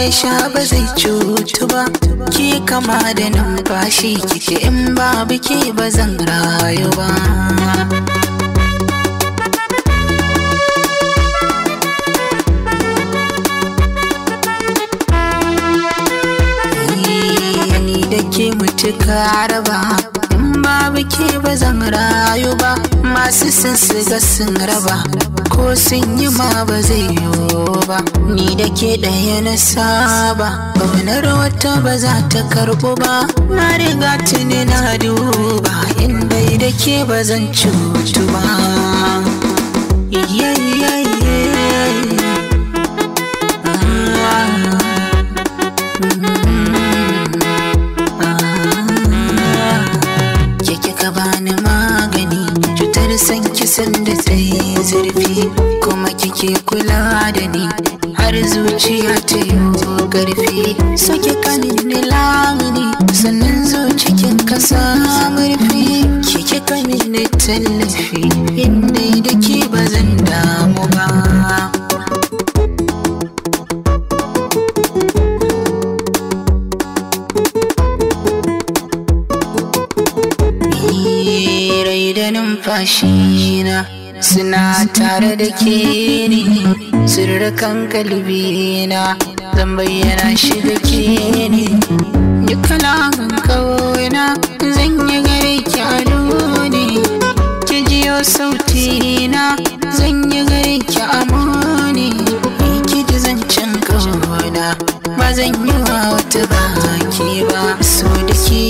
ya sha ba zai cutu ba. Ke kama da numfashi kike, in babu ke ba zan rayu ba. Ni da ke mutuka raba, in babu ke ba zan rayu ba. Masu sun siga sun raba, ko sun yi ma ba zai yiwu ba. Ni da ke ɗaya na saba, ƙaunar wata ba za ta karɓu ba. Na riga tuni na duba, inda da ke ba zan cutu ba. Bani magani cutar san kisan da tsaye zurfi, kuma kike kula da ni har zuciya ta yi ƙarfi. So kika mini lamuni, sannan zo cikin kasa murfi. Kika mini tallafi, inda da ke ba zan damu ba. Da numfashina suna tare da ke ne, sirrikan kalbina zan bayyana shi da ke ne. Ni kalaman kauna zan yi gare ki ado ne, ki jiyo sautina zan yi gare ki amo ne. Ki ji zancen kauna ba zan yi wa wata baki ba. So da ke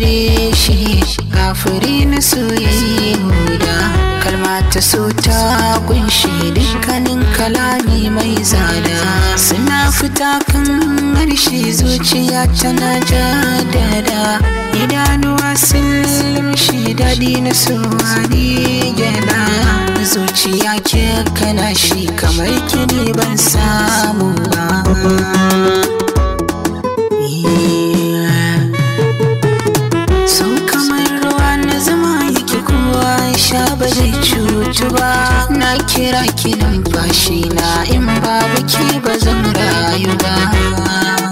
reshe kafiri na soyayya, kalma ta so ta kunshi dukkanin kalami mai tsada. Suna fita kan harshe, zuciya tana jadada. Idanuwa sun lumshi, daɗi na so hadi gyada. Zuciya ke kana shi, kamar kini ban samu ba. Sha ba zai cutu ba. Na kira ki numfashi na, in babu ki ba zan rayu ba.